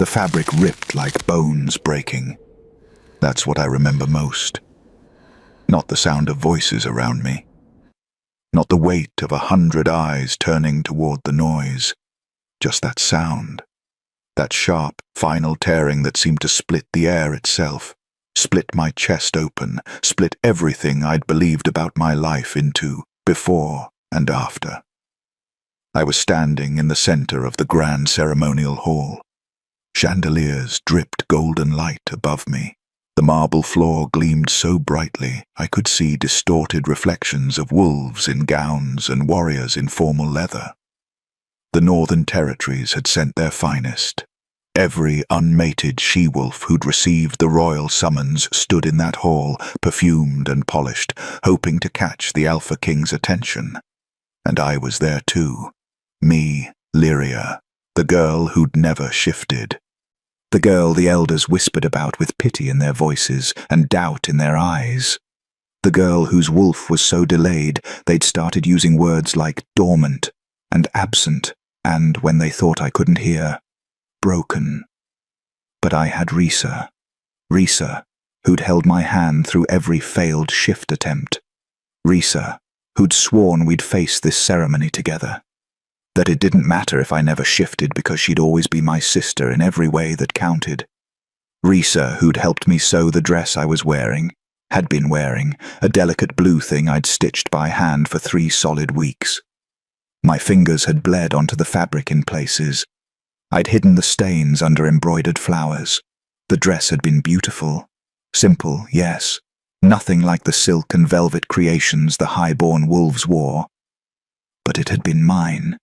The fabric ripped like bones breaking. That's what I remember most. Not the sound of voices around me. Not the weight of 100 eyes turning toward the noise. Just that sound. That sharp, final tearing that seemed to split the air itself. Split my chest open, split everything I'd believed about my life into before and after. I was standing in the center of the grand ceremonial hall. Chandeliers dripped golden light above me. The marble floor gleamed so brightly I could see distorted reflections of wolves in gowns and warriors in formal leather. The Northern Territories had sent their finest. Every unmated she-wolf who'd received the royal summons stood in that hall, perfumed and polished, hoping to catch the Alpha King's attention. And I was there too. Me, Lyria, the girl who'd never shifted. The girl the elders whispered about with pity in their voices and doubt in their eyes. The girl whose wolf was so delayed they'd started using words like dormant and absent and, when they thought I couldn't hear, broken. But I had Risa, who'd held my hand through every failed shift attempt. Risa, who'd sworn we'd face this ceremony together. That it didn't matter if I never shifted because she'd always be my sister in every way that counted. Risa, who'd helped me sew the dress I was wearing, had been wearing, a delicate blue thing I'd stitched by hand for 3 solid weeks. My fingers had bled onto the fabric in places. I'd hidden the stains under embroidered flowers. The dress had been beautiful. Simple, yes. Nothing like the silk and velvet creations the high-born wolves wore. But it had been mine.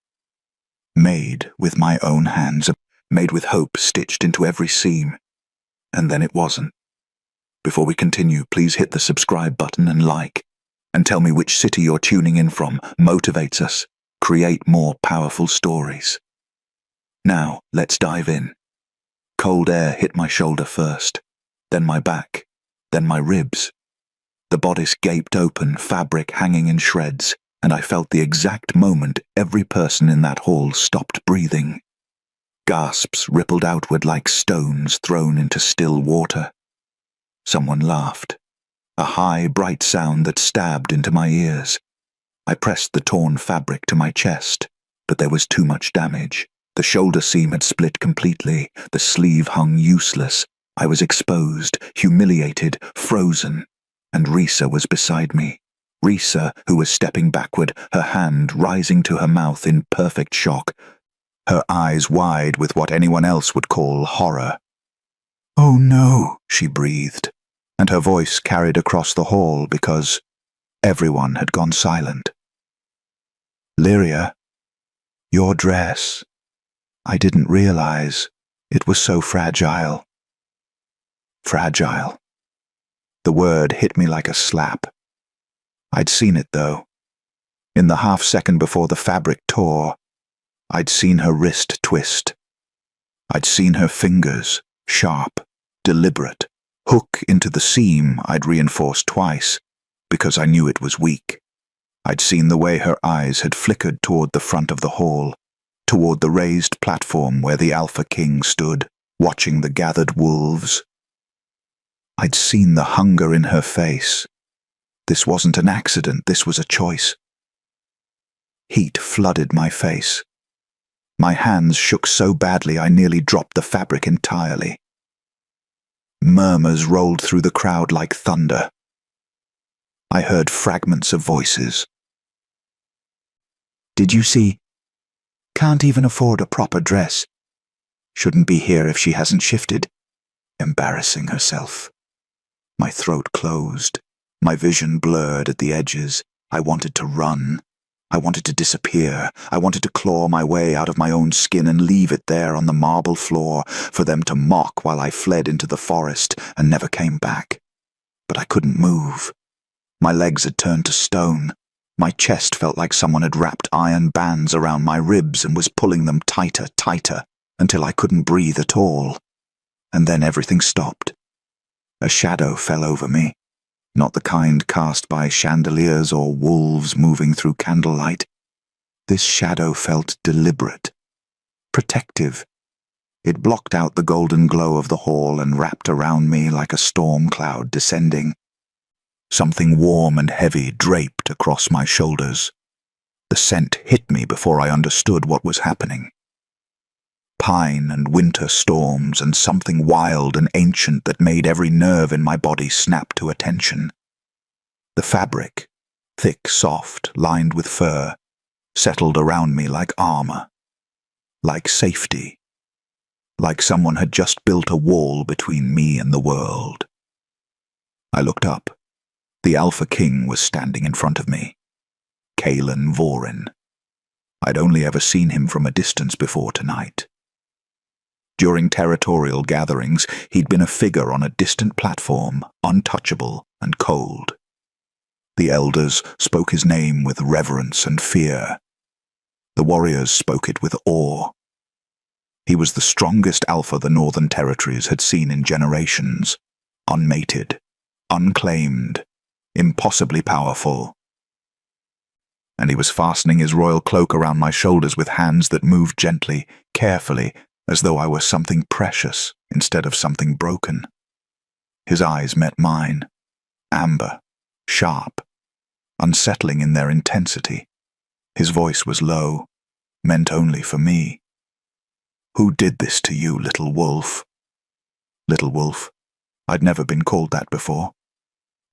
Made with my own hands, made with hope stitched into every seam. And then it wasn't. Before we continue, please hit the subscribe button and like. And tell me which city you're tuning in from motivates us. Create more powerful stories. Now, let's dive in. Cold air hit my shoulder first, then my back, then my ribs. The bodice gaped open, fabric hanging in shreds, and I felt the exact moment every person in that hall stopped breathing. Gasps rippled outward like stones thrown into still water. Someone laughed, a high, bright sound that stabbed into my ears. I pressed the torn fabric to my chest, but there was too much damage. The shoulder seam had split completely, the sleeve hung useless. I was exposed, humiliated, frozen, and Risa was beside me. Risa, who was stepping backward, her hand rising to her mouth in perfect shock, her eyes wide with what anyone else would call horror. "Oh no," she breathed, and her voice carried across the hall because everyone had gone silent. "Lyria, your dress. I didn't realize it was so fragile." Fragile. The word hit me like a slap. I'd seen it, though. In the half-second before the fabric tore, I'd seen her wrist twist. I'd seen her fingers, sharp, deliberate, hook into the seam I'd reinforced twice, because I knew it was weak. I'd seen the way her eyes had flickered toward the front of the hall, toward the raised platform where the Alpha King stood, watching the gathered wolves. I'd seen the hunger in her face. This wasn't an accident, this was a choice. Heat flooded my face. My hands shook so badly I nearly dropped the fabric entirely. Murmurs rolled through the crowd like thunder. I heard fragments of voices. "Did you see? Can't even afford a proper dress. Shouldn't be here if she hasn't shifted." Embarrassing herself. My throat closed. My vision blurred at the edges. I wanted to run. I wanted to disappear. I wanted to claw my way out of my own skin and leave it there on the marble floor for them to mock while I fled into the forest and never came back. But I couldn't move. My legs had turned to stone. My chest felt like someone had wrapped iron bands around my ribs and was pulling them tighter, tighter, until I couldn't breathe at all. And then everything stopped. A shadow fell over me. Not the kind cast by chandeliers or wolves moving through candlelight. This shadow felt deliberate, protective, It blocked out the golden glow of the hall and wrapped around me like a storm cloud descending. Something warm and heavy draped across my shoulders. The scent hit me before I understood what was happening. Pine and winter storms and something wild and ancient that made every nerve in my body snap to attention. The fabric, thick, soft, lined with fur, settled around me like armor, like safety, like someone had just built a wall between me and the world. I looked up. The Alpha King was standing in front of me. Kalen Vorin. I'd only ever seen him from a distance before tonight. During territorial gatherings, he'd been a figure on a distant platform, untouchable and cold. The elders spoke his name with reverence and fear. The warriors spoke it with awe. He was the strongest alpha the Northern Territories had seen in generations, unmated, unclaimed, impossibly powerful. And he was fastening his royal cloak around my shoulders with hands that moved gently, carefully, as though I were something precious instead of something broken. His eyes met mine, amber, sharp, unsettling in their intensity. His voice was low, meant only for me. "Who did this to you, little wolf?" Little wolf. I'd never been called that before.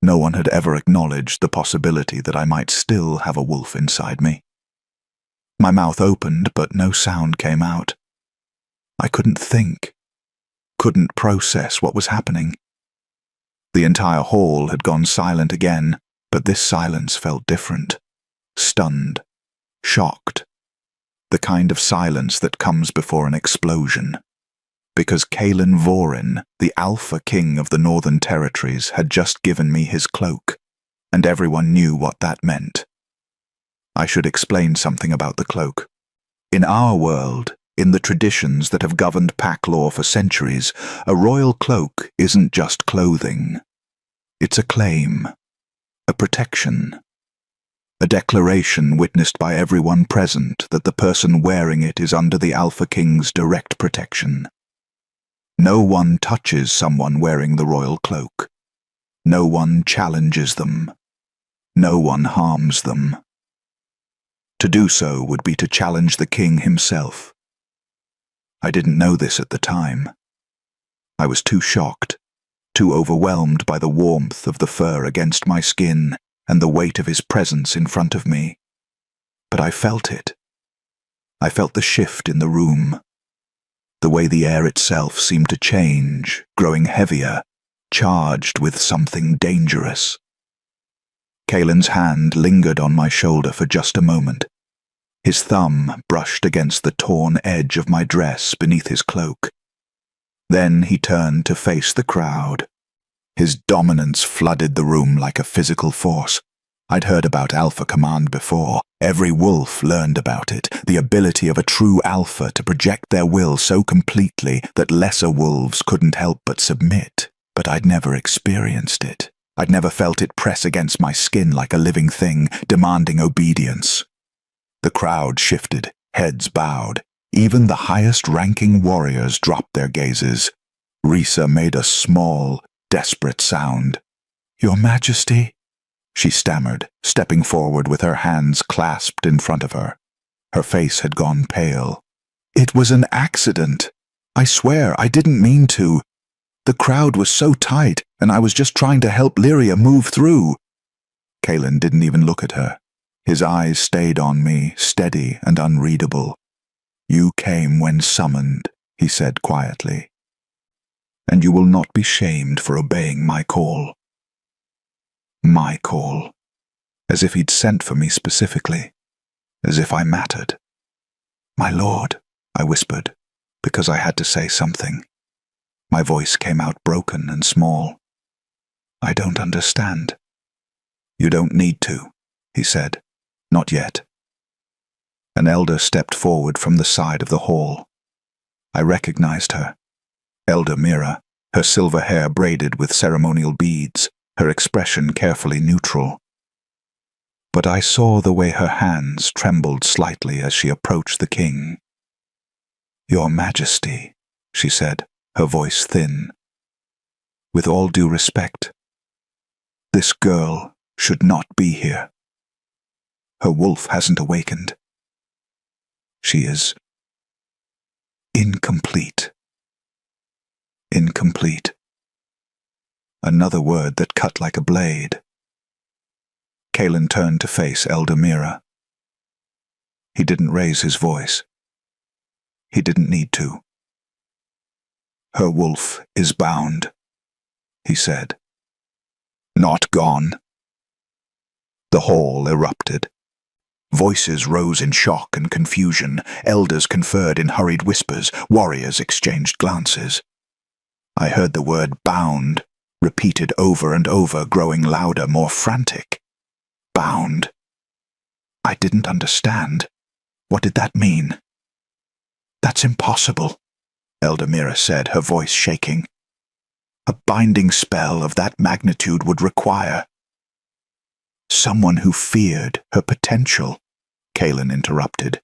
No one had ever acknowledged the possibility that I might still have a wolf inside me. My mouth opened, but no sound came out. I couldn't think, couldn't process what was happening. The entire hall had gone silent again, but this silence felt different. Stunned, shocked. The kind of silence that comes before an explosion. Because Kalen Vorin, the Alpha King of the Northern Territories, had just given me his cloak, and everyone knew what that meant. I should explain something about the cloak. In our world, in the traditions that have governed pack law for centuries, a royal cloak isn't just clothing. It's a claim, a protection, a declaration witnessed by everyone present that the person wearing it is under the Alpha King's direct protection. No one touches someone wearing the royal cloak. No one challenges them. No one harms them. To do so would be to challenge the king himself. I didn't know this at the time. I was too shocked, too overwhelmed by the warmth of the fur against my skin and the weight of his presence in front of me. But I felt it. I felt the shift in the room. The way the air itself seemed to change, growing heavier, charged with something dangerous. Kalen's hand lingered on my shoulder for just a moment. His thumb brushed against the torn edge of my dress beneath his cloak. Then he turned to face the crowd. His dominance flooded the room like a physical force. I'd heard about Alpha Command before. Every wolf learned about it, the ability of a true alpha to project their will so completely that lesser wolves couldn't help but submit. But I'd never experienced it. I'd never felt it press against my skin like a living thing, demanding obedience. The crowd shifted, heads bowed. Even the highest-ranking warriors dropped their gazes. Risa made a small, desperate sound. "Your Majesty?" she stammered, stepping forward with her hands clasped in front of her. Her face had gone pale. "It was an accident. I swear, I didn't mean to. The crowd was so tight, and I was just trying to help Lyria move through." Kalen didn't even look at her. His eyes stayed on me, steady and unreadable. "You came when summoned," he said quietly. "And you will not be shamed for obeying my call." My call. As if he'd sent for me specifically. As if I mattered. "My lord," I whispered, because I had to say something. My voice came out broken and small. "I don't understand." "You don't need to," he said. "Not yet." An elder stepped forward from the side of the hall. I recognized her. Elder Mira, her silver hair braided with ceremonial beads, her expression carefully neutral. But I saw the way her hands trembled slightly as she approached the king. "Your Majesty," she said, her voice thin. With all due respect, this girl should not be here. Her wolf hasn't awakened. She is incomplete. Incomplete. Another word that cut like a blade. Kalen turned to face Elder Mira. He didn't raise his voice. He didn't need to. Her wolf is bound, he said. Not gone. The hall erupted. Voices rose in shock and confusion. Elders conferred in hurried whispers. Warriors exchanged glances. I heard the word bound, repeated over and over, growing louder, more frantic. Bound. I didn't understand. What did that mean? That's impossible, Elder Mira said, her voice shaking. A binding spell of that magnitude would require someone who feared her potential, Kalen interrupted.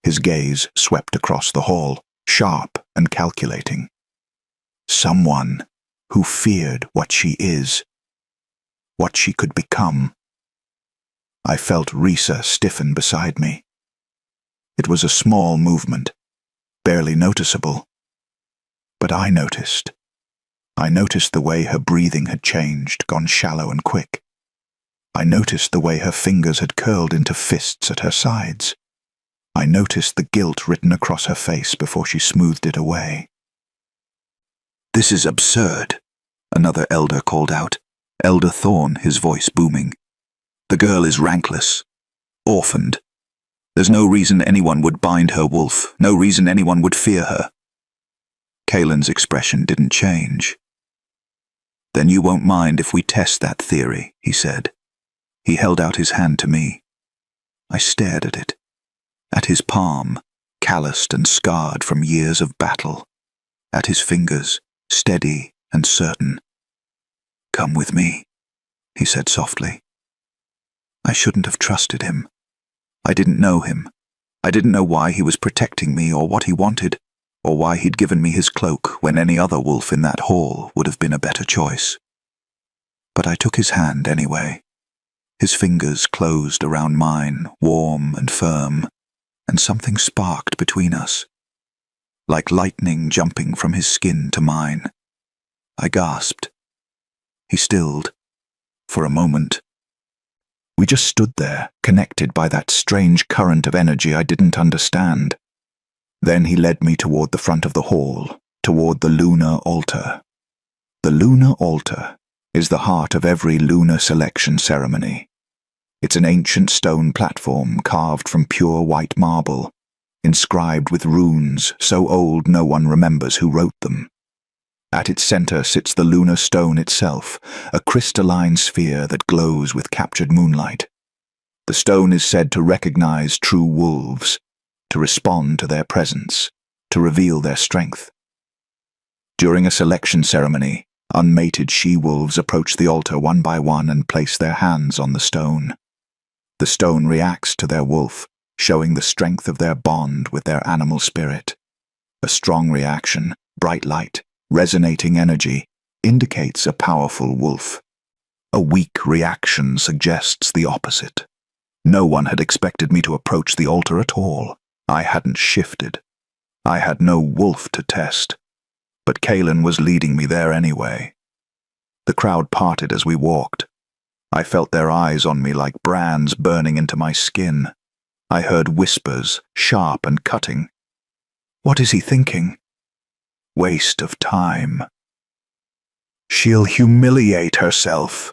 His gaze swept across the hall, sharp and calculating. Someone who feared what she is, what she could become. I felt Risa stiffen beside me. It was a small movement, barely noticeable. But I noticed. I noticed the way her breathing had changed, gone shallow and quick. I noticed the way her fingers had curled into fists at her sides. I noticed the guilt written across her face before she smoothed it away. This is absurd, another elder called out, Elder Thorn, his voice booming. The girl is rankless, orphaned. There's no reason anyone would bind her wolf, no reason anyone would fear her. Kalen's expression didn't change. Then you won't mind if we test that theory, he said. He held out his hand to me. I stared at it, at his palm, calloused and scarred from years of battle, at his fingers, steady and certain. Come with me, he said softly. I shouldn't have trusted him. I didn't know him. I didn't know why he was protecting me or what he wanted, or why he'd given me his cloak when any other wolf in that hall would have been a better choice. But I took his hand anyway. His fingers closed around mine, warm and firm, and something sparked between us, like lightning jumping from his skin to mine. I gasped. He stilled, for a moment. We just stood there, connected by that strange current of energy I didn't understand. Then he led me toward the front of the hall, toward the lunar altar. The lunar altar is the heart of every lunar selection ceremony. It's an ancient stone platform carved from pure white marble, inscribed with runes so old no one remembers who wrote them. At its center sits the lunar stone itself, a crystalline sphere that glows with captured moonlight. The stone is said to recognize true wolves, to respond to their presence, to reveal their strength. During a selection ceremony, unmated she-wolves approach the altar one by one and place their hands on the stone. The stone reacts to their wolf, showing the strength of their bond with their animal spirit. A strong reaction, bright light, resonating energy, indicates a powerful wolf. A weak reaction suggests the opposite. No one had expected me to approach the altar at all. I hadn't shifted. I had no wolf to test. But Kalen was leading me there anyway. The crowd parted as we walked. I felt their eyes on me like brands burning into my skin. I heard whispers, sharp and cutting. What is he thinking? Waste of time. She'll humiliate herself.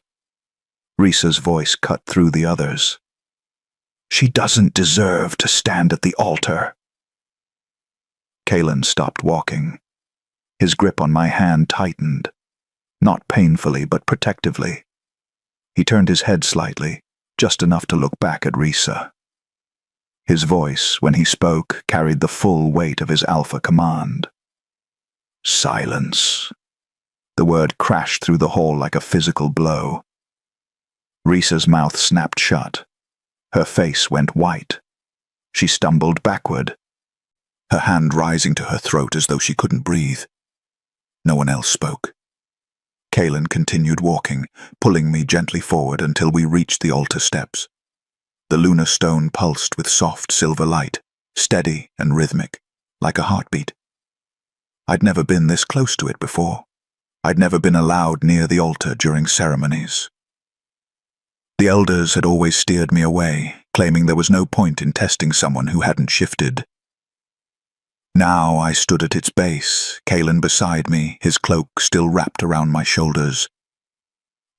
Risa's voice cut through the others. She doesn't deserve to stand at the altar. Kalen stopped walking. His grip on my hand tightened, not painfully but protectively. He turned his head slightly, just enough to look back at Risa. His voice, when he spoke, carried the full weight of his alpha command. Silence. The word crashed through the hall like a physical blow. Risa's mouth snapped shut. Her face went white. She stumbled backward. her hand rising to her throat as though she couldn't breathe. No one else spoke. Kaelin continued walking, pulling me gently forward until we reached the altar steps. The lunar stone pulsed with soft silver light, steady and rhythmic, like a heartbeat. I'd never been this close to it before. I'd never been allowed near the altar during ceremonies. The elders had always steered me away, claiming there was no point in testing someone who hadn't shifted. Now I stood at its base, Kaelin beside me, his cloak still wrapped around my shoulders.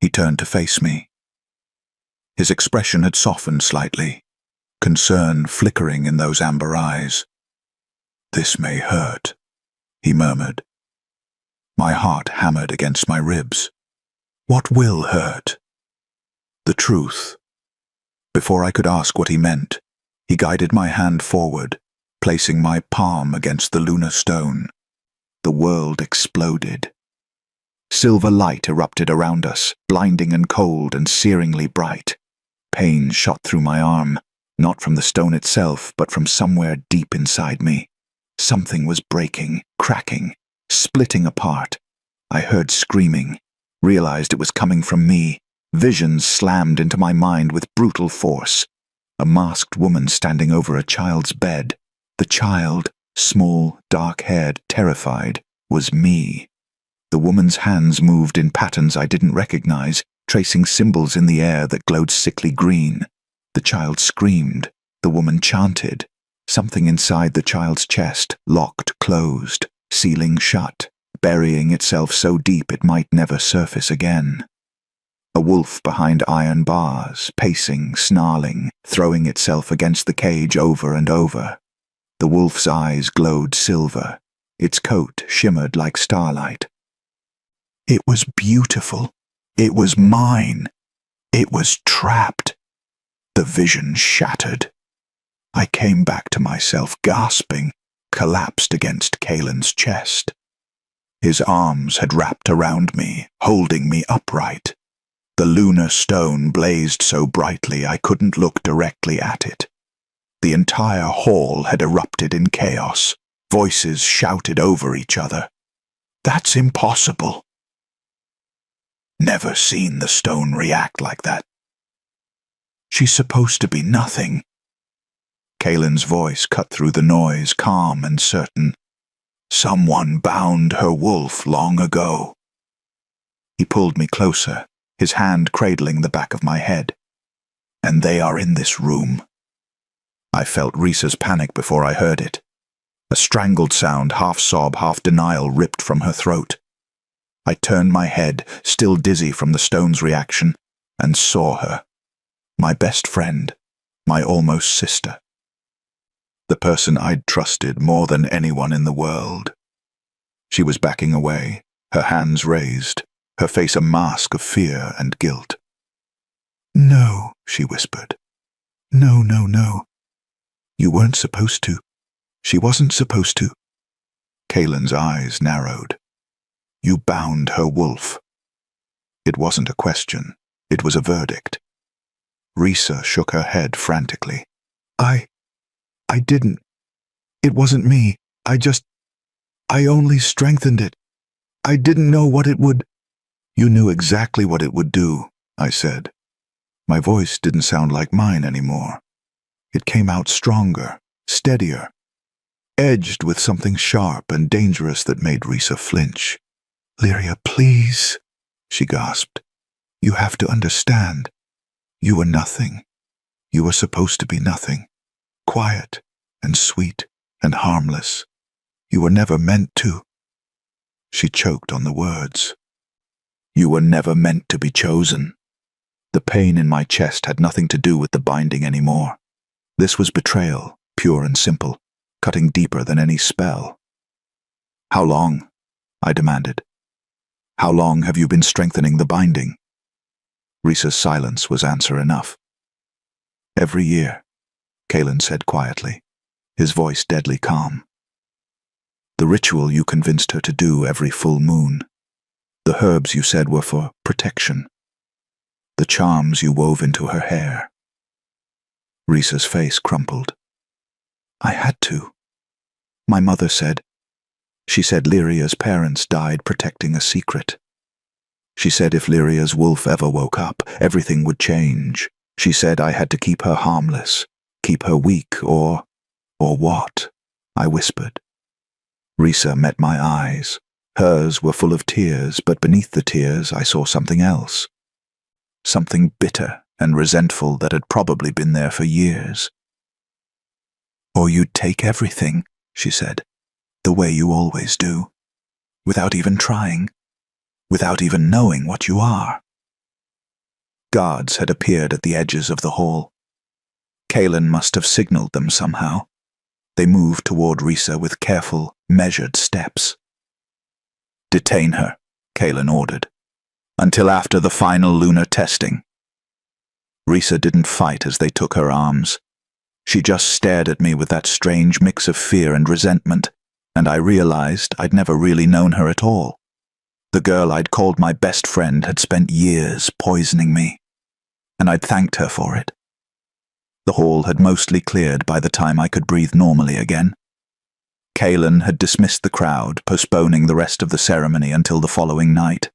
He turned to face me. His expression had softened slightly, concern flickering in those amber eyes. "This may hurt," he murmured. My heart hammered against my ribs. What will hurt? The truth. Before I could ask what he meant, he guided my hand forward, placing my palm against the lunar stone. The world exploded. Silver light erupted around us, blinding and cold and searingly bright. Pain shot through my arm, not from the stone itself, but from somewhere deep inside me. Something was breaking, cracking, splitting apart. I heard screaming, realized it was coming from me. Visions slammed into my mind with brutal force. A masked woman standing over a child's bed. The child, small, dark-haired, terrified, was me. The woman's hands moved in patterns I didn't recognize, tracing symbols in the air that glowed sickly green. The child screamed. The woman chanted. Something inside the child's chest locked, closed, sealing shut, burying itself so deep it might never surface again. A wolf behind iron bars, pacing, snarling, throwing itself against the cage over and over. The wolf's eyes glowed silver. Its coat shimmered like starlight. It was beautiful. It was mine. It was trapped. The vision shattered. I came back to myself, gasping, collapsed against Kaelin's chest. His arms had wrapped around me, holding me upright. The lunar stone blazed so brightly I couldn't look directly at it. The entire hall had erupted in chaos. Voices shouted over each other. "That's impossible." Never seen the stone react like that. "She's supposed to be nothing." Kaelin's voice cut through the noise, calm and certain. "Someone bound her wolf long ago." He pulled me closer, his hand cradling the back of my head. "And they are in this room." I felt Risa's panic before I heard it. A strangled sound, half sob, half denial, ripped from her throat. I turned my head, still dizzy from the stone's reaction, and saw her. My best friend, my almost sister. The person I'd trusted more than anyone in the world. She was backing away, her hands raised, her face a mask of fear and guilt. "No," she whispered. "No, no, no. You weren't supposed to. She wasn't supposed to." Kaelin's eyes narrowed. "You bound her wolf." It wasn't a question. It was a verdict. Risa shook her head frantically. I didn't. It wasn't me. I only strengthened it. I didn't know what it would." "You knew exactly what it would do," I said. My voice didn't sound like mine anymore. It came out stronger, steadier, edged with something sharp and dangerous that made Risa flinch. "Lyria, please," she gasped. "You have to understand. You were nothing. You were supposed to be nothing. Quiet and sweet and harmless. You were never meant to." She choked on the words. "You were never meant to be chosen." The pain in my chest had nothing to do with the binding anymore. This was betrayal, pure and simple, cutting deeper than any spell. "How long?" I demanded. "How long have you been strengthening the binding?" Risa's silence was answer enough. "Every year," Kaelin said quietly, his voice deadly calm. "The ritual you convinced her to do every full moon. The herbs you said were for protection. The charms you wove into her hair." Risa's face crumpled. "I had to. my mother said. She said Lyria's parents died protecting a secret. She said if Lyria's wolf ever woke up, everything would change. She said I had to keep her harmless, keep her weak, or what? I whispered. Risa met my eyes. Hers were full of tears, but beneath the tears I saw something else. Something bitter and resentful that had probably been there for years. Or you'd take everything, she said, the way you always do, without even trying, without even knowing what you are. Guards had appeared at the edges of the hall. Kaelin must have signaled them somehow. They moved toward Risa with careful, measured steps. Detain her, Kaelin ordered, until after the final lunar testing. Risa didn't fight as they took her arms. She just stared at me with that strange mix of fear and resentment, and I realized I'd never really known her at all. The girl I'd called my best friend had spent years poisoning me, and I'd thanked her for it. The hall had mostly cleared by the time I could breathe normally again. Kaelin had dismissed the crowd, postponing the rest of the ceremony until the following night.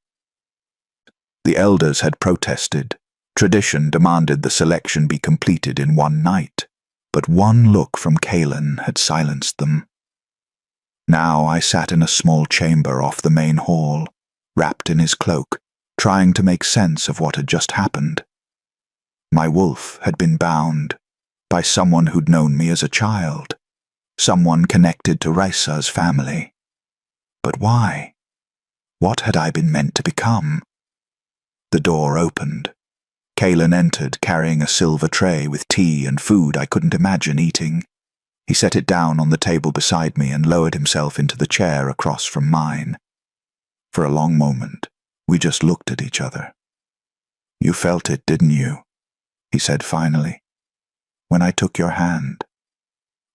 The elders had protested. Tradition demanded the selection be completed in one night, but one look from Kaelin had silenced them. Now I sat in a small chamber off the main hall, wrapped in his cloak, trying to make sense of what had just happened. My wolf had been bound by someone who'd known me as a child, someone connected to Risa's family. But why? What had I been meant to become? The door opened. Kaelin entered, carrying a silver tray with tea and food I couldn't imagine eating. He set it down on the table beside me and lowered himself into the chair across from mine. For a long moment, we just looked at each other. You felt it, didn't you? He said finally. When I took your hand.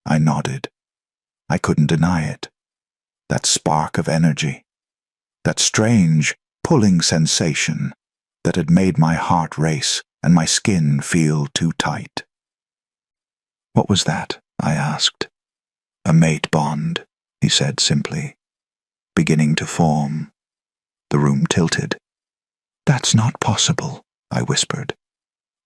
I nodded. I couldn't deny it. That spark of energy. That strange, pulling sensation that had made my heart race and my skin feel too tight. What was that? I asked. A mate bond, he said simply. Beginning to form. The room tilted. That's not possible, I whispered.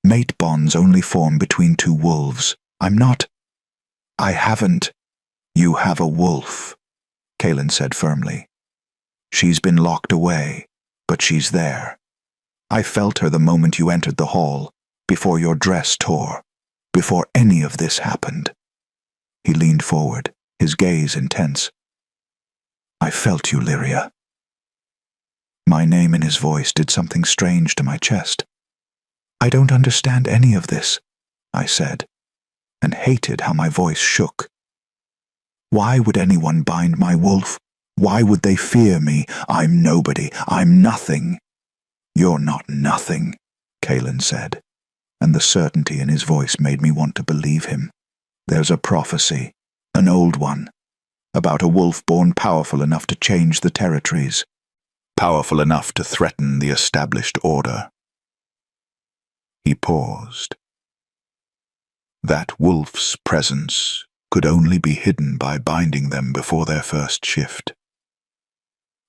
Mate bonds only form between two wolves. I haven't. You have a wolf, Kaelin said firmly. She's been locked away, but she's there. I felt her the moment you entered the hall, before your dress tore, before any of this happened. He leaned forward, his gaze intense. I felt you, Lyria. My name in his voice did something strange to my chest. I don't understand any of this, I said, and hated how my voice shook. Why would anyone bind my wolf? Why would they fear me? I'm nobody. I'm nothing. You're not nothing, Kaelin said, and the certainty in his voice made me want to believe him. There's a prophecy, an old one, about a wolf born powerful enough to change the territories, powerful enough to threaten the established order. He paused. That wolf's presence could only be hidden by binding them before their first shift.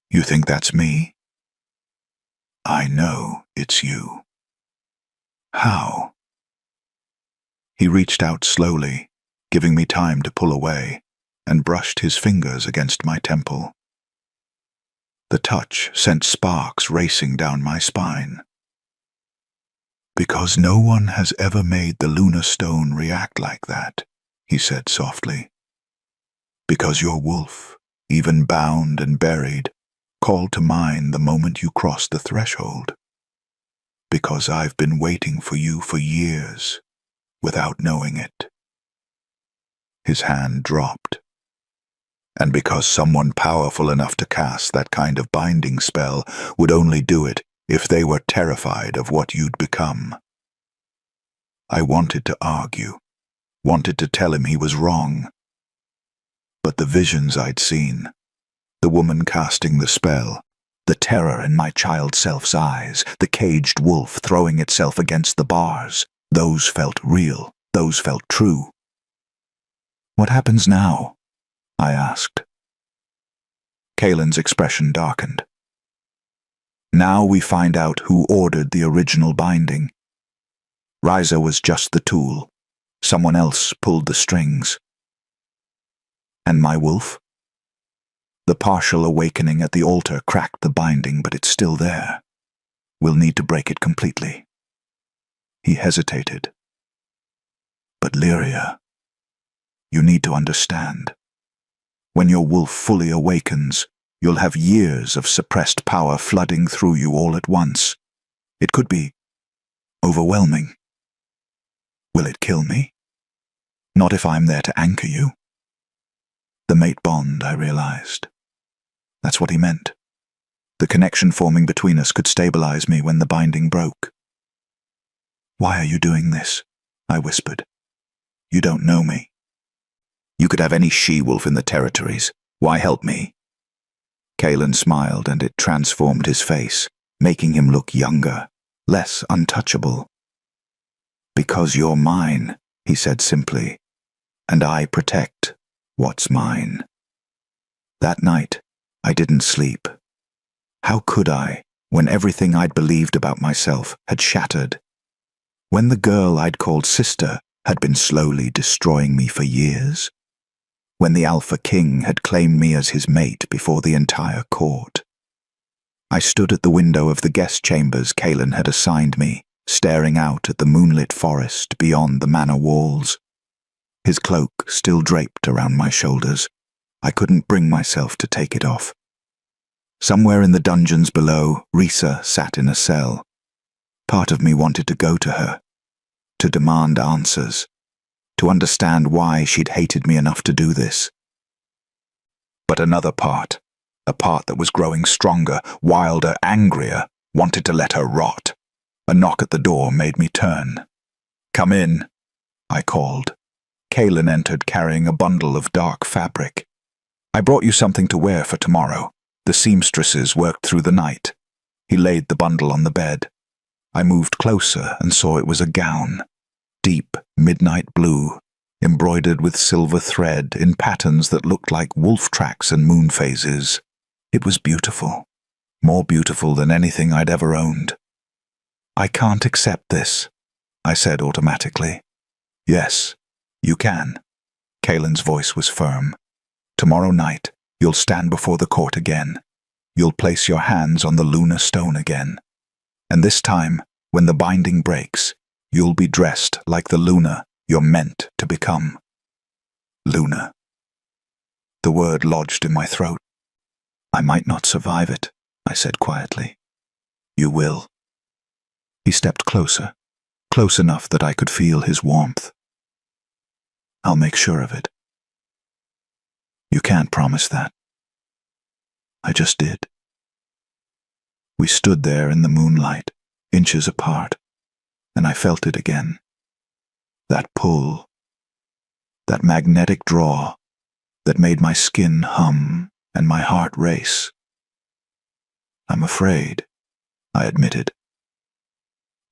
You think that's me? I know it's you. How? He reached out slowly, giving me time to pull away, and brushed his fingers against my temple. The touch sent sparks racing down my spine. Because no one has ever made the lunar stone react like that, he said softly. Because your wolf, even bound and buried, called to mind the moment you crossed the threshold. Because I've been waiting for you for years, without knowing it. His hand dropped. And because someone powerful enough to cast that kind of binding spell would only do it if they were terrified of what you'd become. I wanted to argue, wanted to tell him he was wrong. But the visions I'd seen, the woman casting the spell, the terror in my child self's eyes, the caged wolf throwing itself against the bars, those felt real, those felt true. What happens now? I asked. Kaelin's expression darkened. Now we find out who ordered the original binding. Riza was just the tool. Someone else pulled the strings. And my wolf? The partial awakening at the altar cracked the binding, but it's still there. We'll need to break it completely. He hesitated. But Lyria, you need to understand. When your wolf fully awakens, you'll have years of suppressed power flooding through you all at once. It could be overwhelming. Will it kill me? Not if I'm there to anchor you. The mate bond, I realized. That's what he meant. The connection forming between us could stabilize me when the binding broke. Why are you doing this? I whispered. You don't know me. You could have any she-wolf in the territories. Why help me? Kaelin smiled, and it transformed his face, making him look younger, less untouchable. Because you're mine, he said simply, and I protect what's mine. That night, I didn't sleep. How could I, when everything I'd believed about myself had shattered? When the girl I'd called sister had been slowly destroying me for years? When the Alpha King had claimed me as his mate before the entire court? I stood at the window of the guest chambers Kaelin had assigned me, staring out at the moonlit forest beyond the manor walls. His cloak still draped around my shoulders. I couldn't bring myself to take it off. Somewhere in the dungeons below, Risa sat in a cell. Part of me wanted to go to her, to demand answers, to understand why she'd hated me enough to do this. But another part, a part that was growing stronger, wilder, angrier, wanted to let her rot. A knock at the door made me turn. "Come in," I called. Kaelin entered carrying a bundle of dark fabric. "I brought you something to wear for tomorrow. The seamstresses worked through the night." He laid the bundle on the bed. I moved closer and saw it was a gown. Deep midnight blue, embroidered with silver thread in patterns that looked like wolf tracks and moon phases. It was beautiful, more beautiful than anything I'd ever owned. "I can't accept this," I said automatically. "Yes, you can." Kaelin's voice was firm. "Tomorrow night, you'll stand before the court again. You'll place your hands on the lunar stone again. And this time, when the binding breaks, you'll be dressed like the Luna you're meant to become." Luna. The word lodged in my throat. "I might not survive it," I said quietly. "You will." He stepped closer, close enough that I could feel his warmth. "I'll make sure of it." "You can't promise that." I just did. We stood there in the moonlight, inches apart, and I felt it again. That pull, that magnetic draw that made my skin hum and my heart race. "I'm afraid," I admitted.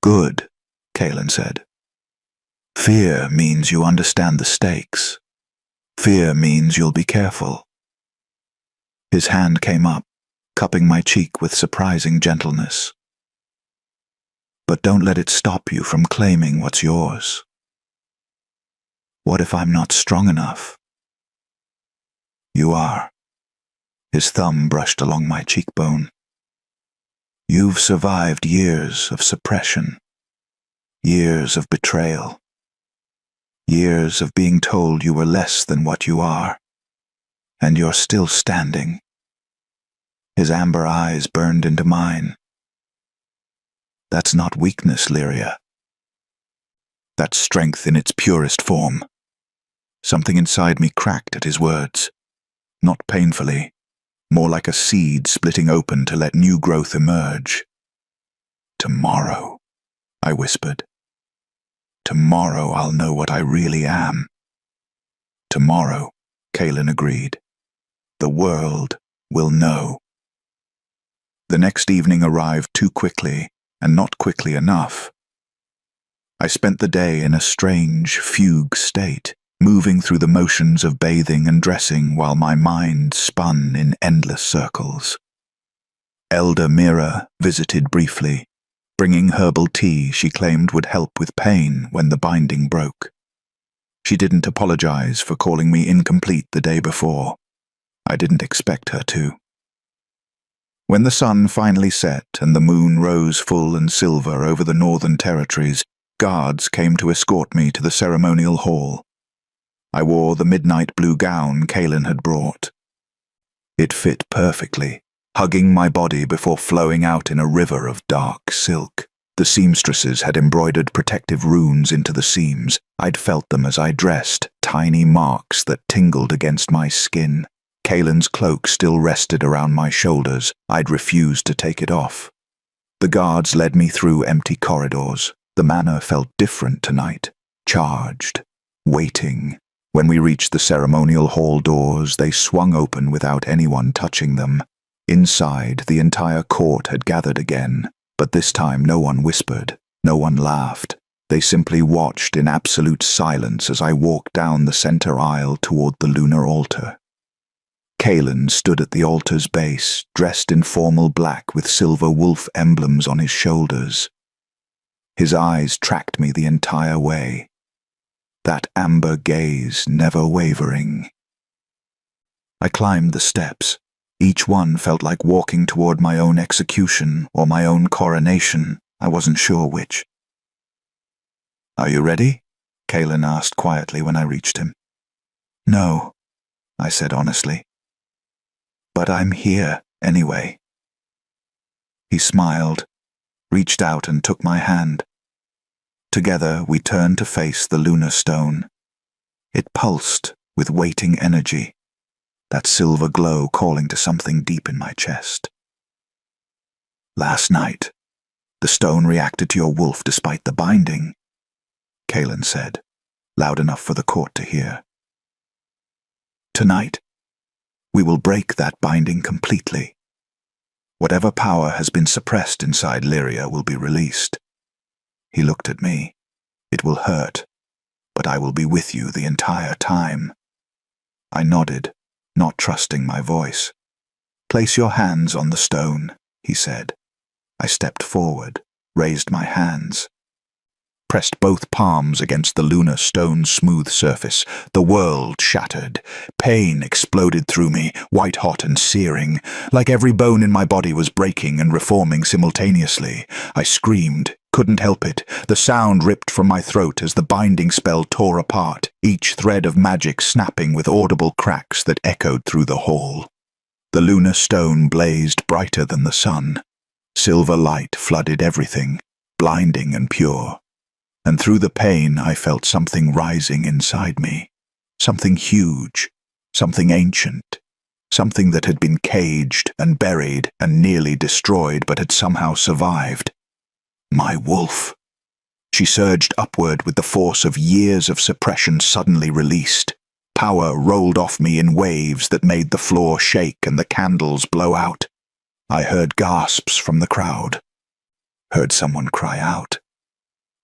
"Good," Kaelin said. "Fear means you understand the stakes. Fear means you'll be careful." His hand came up, cupping my cheek with surprising gentleness. "But don't let it stop you from claiming what's yours. What if I'm not strong enough?" "You are." His thumb brushed along my cheekbone. "You've survived years of suppression, years of betrayal, years of being told you were less than what you are, and you're still standing." His amber eyes burned into mine. "That's not weakness, Lyria. That's strength in its purest form." Something inside me cracked at his words. Not painfully, more like a seed splitting open to let new growth emerge. "Tomorrow," I whispered. "Tomorrow I'll know what I really am." "Tomorrow," Kaelin agreed. "The world will know." The next evening arrived too quickly, and not quickly enough. I spent the day in a strange, fugue state, moving through the motions of bathing and dressing while my mind spun in endless circles. Elder Mira visited briefly, bringing herbal tea she claimed would help with pain when the binding broke. She didn't apologize for calling me incomplete the day before. I didn't expect her to. When the sun finally set and the moon rose full and silver over the northern territories, guards came to escort me to the ceremonial hall. I wore the midnight blue gown Kaelin had brought. It fit perfectly, hugging my body before flowing out in a river of dark silk. The seamstresses had embroidered protective runes into the seams. I'd felt them as I dressed, tiny marks that tingled against my skin. Kaelin's cloak still rested around my shoulders. I'd refused to take it off. The guards led me through empty corridors. The manor felt different tonight, charged, waiting. When we reached the ceremonial hall doors, they swung open without anyone touching them. Inside, the entire court had gathered again, but this time no one whispered, no one laughed. They simply watched in absolute silence as I walked down the center aisle toward the lunar altar. Kaelin stood at the altar's base, dressed in formal black with silver wolf emblems on his shoulders. His eyes tracked me the entire way, that amber gaze never wavering. I climbed the steps. Each one felt like walking toward my own execution or my own coronation. I wasn't sure which. "Are you ready?" Kaelin asked quietly when I reached him. "No," I said honestly. "But I'm here anyway." He smiled, reached out and took my hand. Together we turned to face the lunar stone. It pulsed with waiting energy, that silver glow calling to something deep in my chest. "Last night, the stone reacted to your wolf despite the binding," Kaelin said, loud enough for the court to hear. "Tonight, we will break that binding completely. Whatever power has been suppressed inside Lyria will be released." He looked at me. "It will hurt, but I will be with you the entire time." I nodded, not trusting my voice. "Place your hands on the stone," he said. I stepped forward, raised my hands, pressed both palms against the lunar stone's smooth surface. The world shattered. Pain exploded through me, white-hot and searing, like every bone in my body was breaking and reforming simultaneously. I screamed, couldn't help it. The sound ripped from my throat as the binding spell tore apart, each thread of magic snapping with audible cracks that echoed through the hall. The lunar stone blazed brighter than the sun. Silver light flooded everything, blinding and pure. And through the pain I felt something rising inside me. Something huge, something ancient, something that had been caged and buried and nearly destroyed but had somehow survived. My wolf. She surged upward with the force of years of suppression suddenly released. Power rolled off me in waves that made the floor shake and the candles blow out. I heard gasps from the crowd. Heard someone cry out.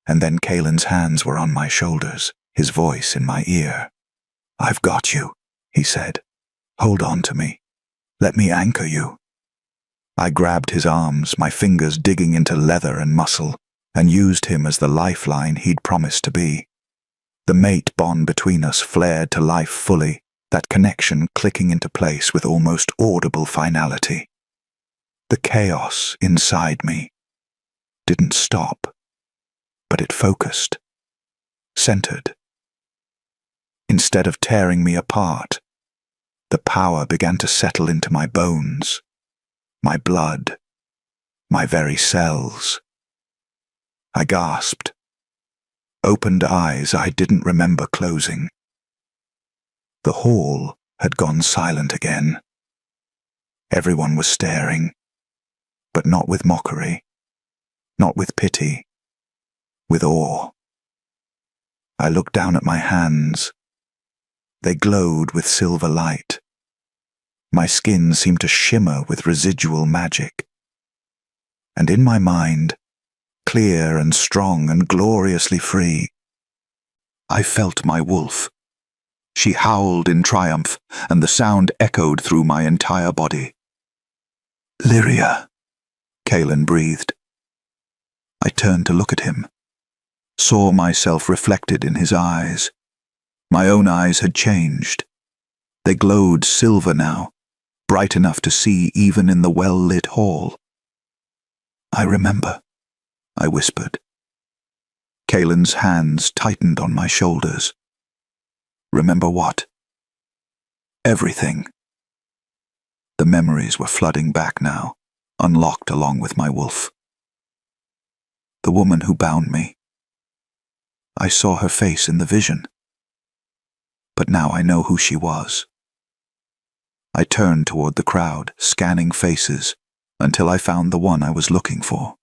And then Kaelin's hands were on my shoulders, his voice in my ear. "I've got you," he said. "Hold on to me. Let me anchor you." I grabbed his arms, my fingers digging into leather and muscle, and used him as the lifeline he'd promised to be. The mate bond between us flared to life fully, that connection clicking into place with almost audible finality. The chaos inside me didn't stop, but it focused, centered. Instead of tearing me apart, the power began to settle into my bones, my blood, my very cells. I gasped, opened eyes I didn't remember closing. The hall had gone silent again. Everyone was staring, but not with mockery, not with pity, with awe. I looked down at my hands. They glowed with silver light. My skin seemed to shimmer with residual magic. And in my mind, clear and strong and gloriously free, I felt my wolf, She howled in triumph, and the sound echoed through my entire body. "Lyria," Kaelin breathed. I turned to look at him, saw myself reflected in his eyes. My own eyes had changed. They glowed silver now, bright enough to see even in the well-lit hall. "I remember," I whispered. Kaelin's hands tightened on my shoulders. "Remember what?" "Everything." The memories were flooding back now, unlocked along with my wolf. The woman who bound me. I saw her face in the vision. But now I know who she was. I turned toward the crowd, scanning faces, until I found the one I was looking for.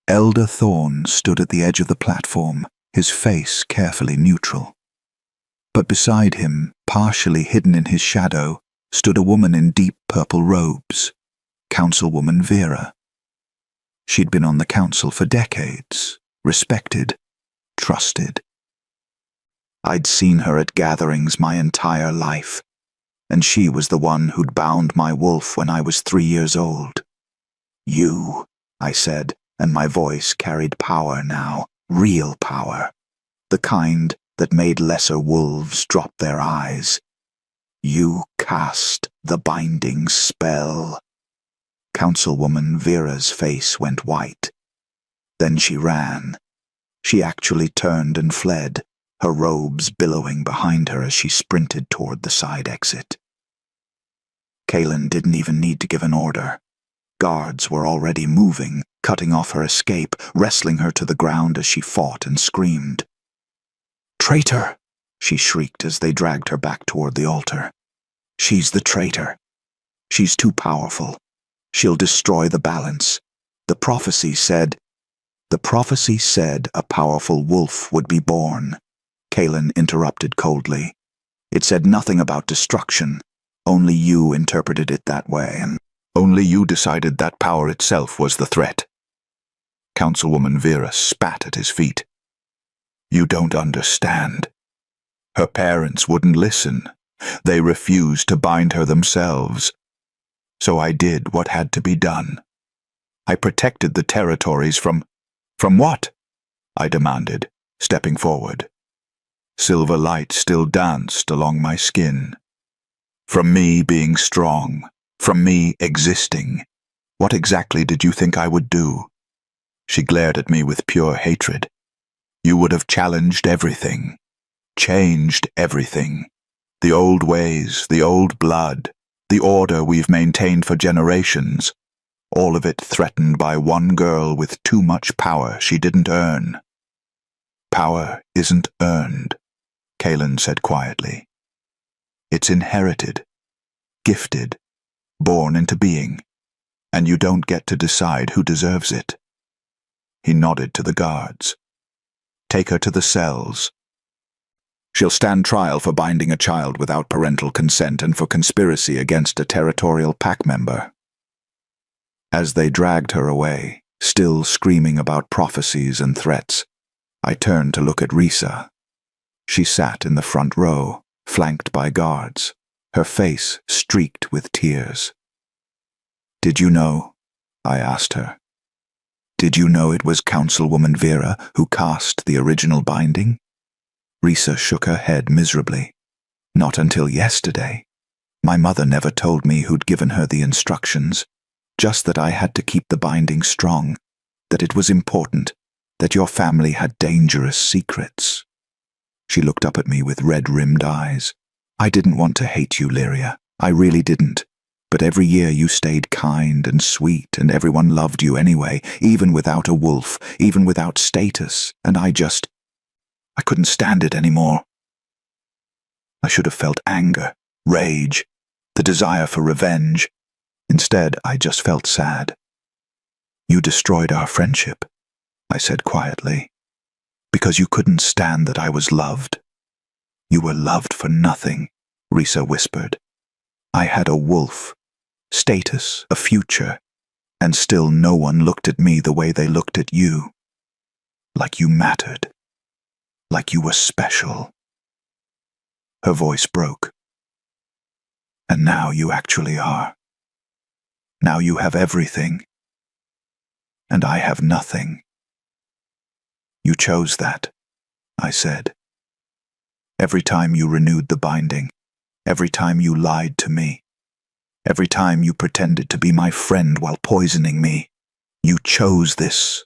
Elder Thorne stood at the edge of the platform, his face carefully neutral. But beside him, partially hidden in his shadow, stood a woman in deep purple robes, Councilwoman Vera. She'd been on the council for decades, respected, trusted. I'd seen her at gatherings my entire life, and she was the one who'd bound my wolf when I was 3 years old. "You," I said, and my voice carried power now, real power, the kind that made lesser wolves drop their eyes. "You cast the binding spell." Councilwoman Vera's face went white. Then she ran. She actually turned and fled, her robes billowing behind her as she sprinted toward the side exit. Kaelin didn't even need to give an order. Guards were already moving, cutting off her escape, wrestling her to the ground as she fought and screamed. "Traitor!" she shrieked as they dragged her back toward the altar. "She's the traitor. She's too powerful. She'll destroy the balance. The prophecy said a powerful wolf would be born," Kaelin interrupted coldly. "It said nothing about destruction. Only you interpreted it that way, and only you decided that power itself was the threat." Councilwoman Vera spat at his feet. "You don't understand. Her parents wouldn't listen. They refused to bind her themselves. So I did what had to be done. I protected the territories from what?" I demanded, stepping forward. Silver light still danced along my skin. "From me being strong, from me existing. What exactly did you think I would do?" She glared at me with pure hatred. "You would have challenged everything, changed everything. The old ways, the old blood, the order we've maintained for generations. All of it threatened by one girl with too much power she didn't earn." "Power isn't earned," Kaelin said quietly. "It's inherited, gifted, born into being, and you don't get to decide who deserves it." He nodded to the guards. "Take her to the cells. She'll stand trial for binding a child without parental consent and for conspiracy against a territorial pack member." As they dragged her away, still screaming about prophecies and threats, I turned to look at Risa. She sat in the front row, flanked by guards, her face streaked with tears. "Did you know?" I asked her. "Did you know it was Councilwoman Vera who cast the original binding?" Risa shook her head miserably. "Not until yesterday. My mother never told me who'd given her the instructions, just that I had to keep the binding strong, that it was important, that your family had dangerous secrets." She looked up at me with red-rimmed eyes. "I didn't want to hate you, Lyria. I really didn't. But every year you stayed kind and sweet, and everyone loved you anyway, even without a wolf, even without status, and I couldn't stand it anymore." I should have felt anger, rage, the desire for revenge. Instead, I just felt sad. "You destroyed our friendship," I said quietly, "because you couldn't stand that I was loved." "You were loved for nothing," Risa whispered. "I had a wolf, status, a future, and still no one looked at me the way they looked at you. Like you mattered. Like you were special." Her voice broke. And now you actually are. Now you have everything. And I have nothing. You chose that, I said. Every time you renewed the binding, every time you lied to me, every time you pretended to be my friend while poisoning me, you chose this.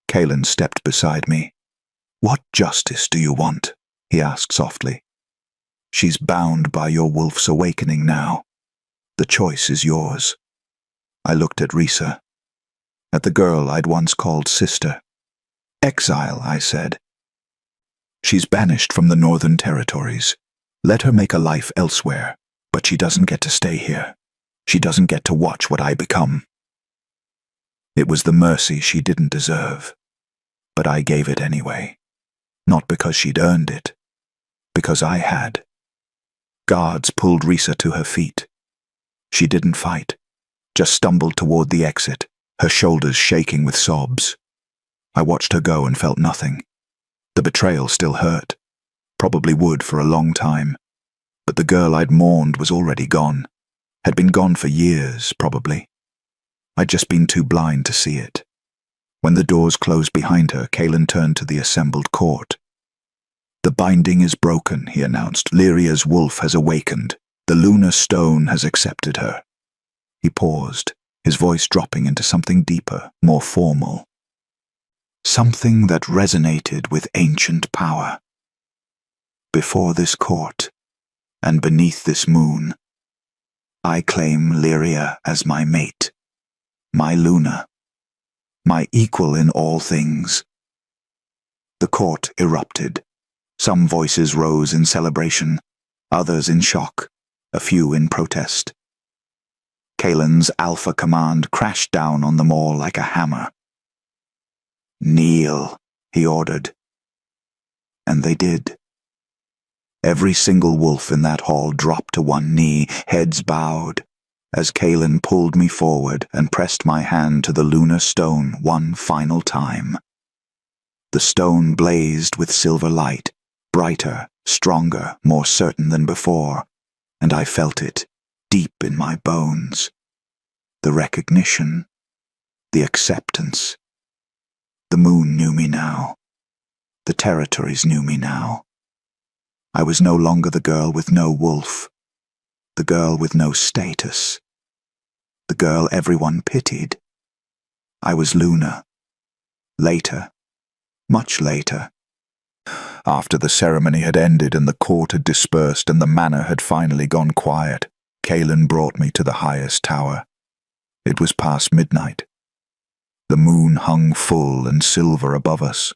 Kalen stepped beside me. What justice do you want? He asked softly. She's bound by your wolf's awakening now. The choice is yours. I looked at Risa, at the girl I'd once called sister. Exile, I said. She's banished from the Northern Territories. Let her make a life elsewhere, but she doesn't get to stay here. She doesn't get to watch what I become. It was the mercy she didn't deserve, but I gave it anyway. Not because she'd earned it, because I had. Guards pulled Risa to her feet. She didn't fight, just stumbled toward the exit, her shoulders shaking with sobs. I watched her go and felt nothing. The betrayal still hurt, probably would for a long time, but the girl I'd mourned was already gone, had been gone for years, probably. I'd just been too blind to see it. When the doors closed behind her, Kalen turned to the assembled court. The binding is broken, he announced. Lyria's wolf has awakened. The lunar stone has accepted her. He paused, his voice dropping into something deeper, more formal. Something that resonated with ancient power. Before this court, and beneath this moon, I claim Lyria as my mate, my Luna, my equal in all things. The court erupted. Some voices rose in celebration, others in shock, a few in protest. Kalen's alpha command crashed down on them all like a hammer. Kneel, he ordered. And they did. Every single wolf in that hall dropped to one knee, heads bowed, as Kalen pulled me forward and pressed my hand to the lunar stone one final time. The stone blazed with silver light, brighter, stronger, more certain than before, and I felt it, deep in my bones. The recognition, the acceptance. The moon knew me now. The territories knew me now. I was no longer the girl with no wolf, the girl with no status, the girl everyone pitied. I was Luna. Later, much later, after the ceremony had ended and the court had dispersed and the manor had finally gone quiet, Kalen brought me to the highest tower. It was past midnight. The moon hung full and silver above us,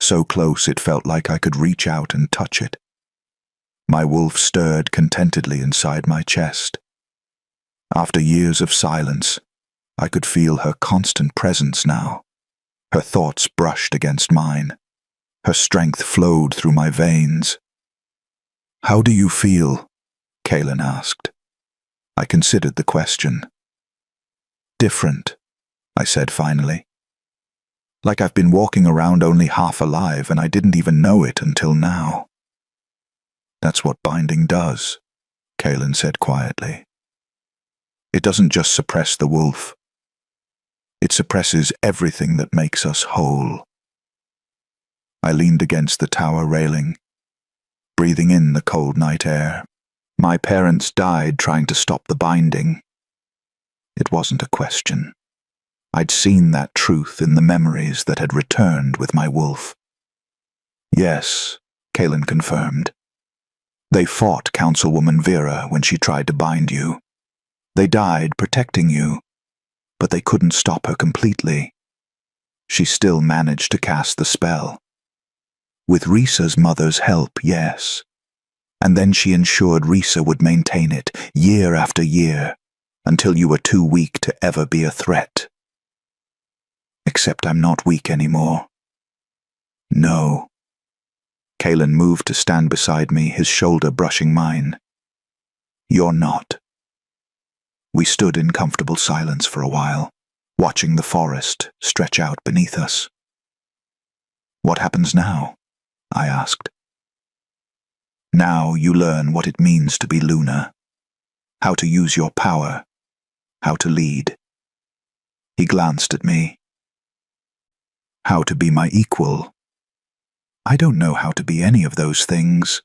so close it felt like I could reach out and touch it. My wolf stirred contentedly inside my chest. After years of silence, I could feel her constant presence now. Her thoughts brushed against mine. Her strength flowed through my veins. "How do you feel?" Kalen asked. I considered the question. "Different," I said finally. "Like I've been walking around only half alive and I didn't even know it until now." "That's what binding does," Kalen said quietly. "It doesn't just suppress the wolf. It suppresses everything that makes us whole." I leaned against the tower railing, breathing in the cold night air. My parents died trying to stop the binding. It wasn't a question. I'd seen that truth in the memories that had returned with my wolf. "Yes," Kalen confirmed. "They fought Councilwoman Vera when she tried to bind you. They died protecting you, but they couldn't stop her completely. She still managed to cast the spell. With Risa's mother's help, yes. And then she ensured Risa would maintain it, year after year, until you were too weak to ever be a threat. Except I'm not weak anymore." "No." Kalen moved to stand beside me, his shoulder brushing mine. "You're not." We stood in comfortable silence for a while, watching the forest stretch out beneath us. "What happens now?" I asked. Now you learn what it means to be Luna, how to use your power, how to lead. He glanced at me. How to be my equal. I don't know how to be any of those things.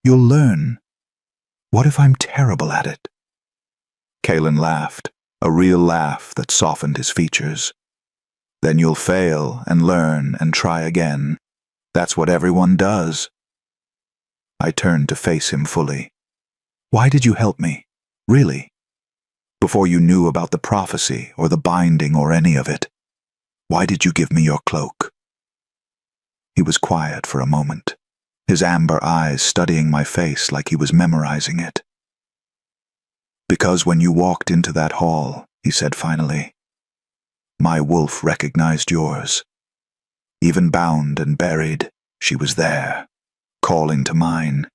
You'll learn. What if I'm terrible at it? Kalen laughed, a real laugh that softened his features. Then you'll fail and learn and try again. That's what everyone does. I turned to face him fully. Why did you help me? Really? Before you knew about the prophecy or the binding or any of it, why did you give me your cloak? He was quiet for a moment, his amber eyes studying my face like he was memorizing it. Because when you walked into that hall, he said finally, my wolf recognized yours. Even bound and buried, she was there, calling to mine,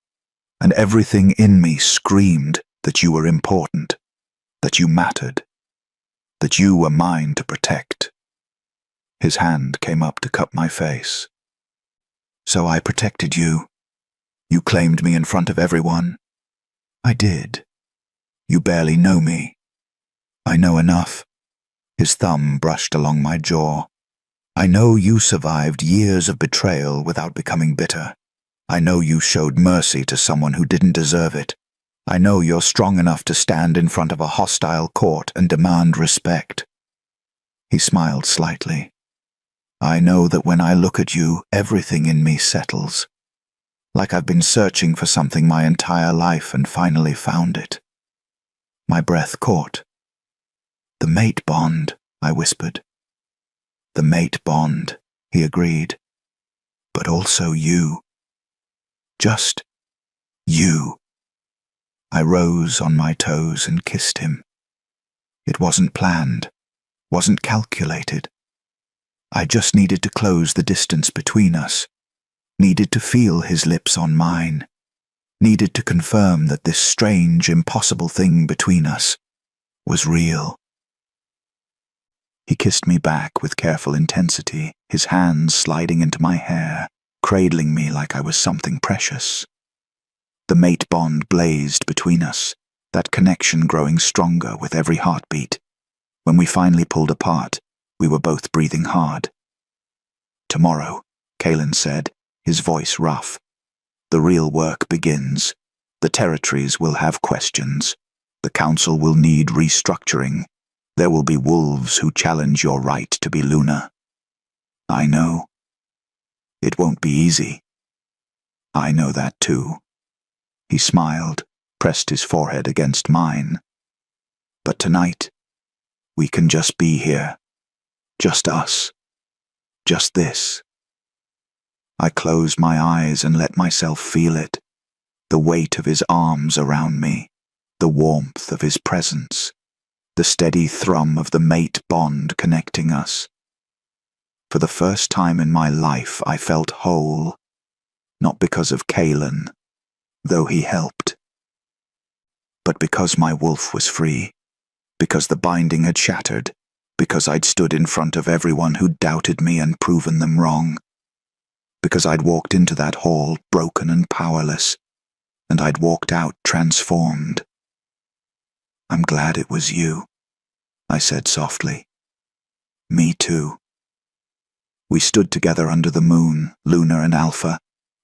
and everything in me screamed that you were important, that you mattered, that you were mine to protect. His hand came up to cup my face. So I protected you. You claimed me in front of everyone. I did. You barely know me. I know enough. His thumb brushed along my jaw. I know you survived years of betrayal without becoming bitter. I know you showed mercy to someone who didn't deserve it. I know you're strong enough to stand in front of a hostile court and demand respect. He smiled slightly. I know that when I look at you, everything in me settles. Like I've been searching for something my entire life and finally found it. My breath caught. The mate bond, I whispered. The mate bond, he agreed. But also you. Just you. I rose on my toes and kissed him. It wasn't planned, wasn't calculated. I just needed to close the distance between us, needed to feel his lips on mine, needed to confirm that this strange, impossible thing between us was real. He kissed me back with careful intensity, his hands sliding into my hair, cradling me like I was something precious. The mate bond blazed between us, that connection growing stronger with every heartbeat. When we finally pulled apart, we were both breathing hard. Tomorrow, Kalen said, his voice rough. The real work begins. The territories will have questions. The council will need restructuring. There will be wolves who challenge your right to be Luna. I know. It won't be easy. I know that too. He smiled, pressed his forehead against mine. But tonight, we can just be here. Just us. Just this. I closed my eyes and let myself feel it. The weight of his arms around me. The warmth of his presence. The steady thrum of the mate bond connecting us. For the first time in my life, I felt whole. Not because of Kalen, though he helped, but because my wolf was free, because the binding had shattered, because I'd stood in front of everyone who doubted me and proven them wrong, because I'd walked into that hall broken and powerless, and I'd walked out transformed. I'm glad it was you, I said softly. Me too. We stood together under the moon, Luna and Alpha,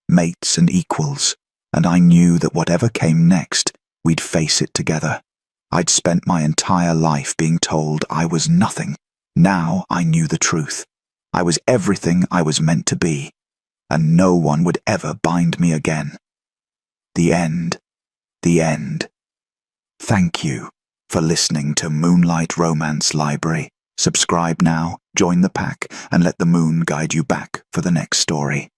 mates and equals, and I knew that whatever came next, we'd face it together. I'd spent my entire life being told I was nothing. Now I knew the truth. I was everything I was meant to be, and no one would ever bind me again. The end. The end. Thank you for listening to Moonlight Romance Library. Subscribe now, join the pack, and let the moon guide you back for the next story.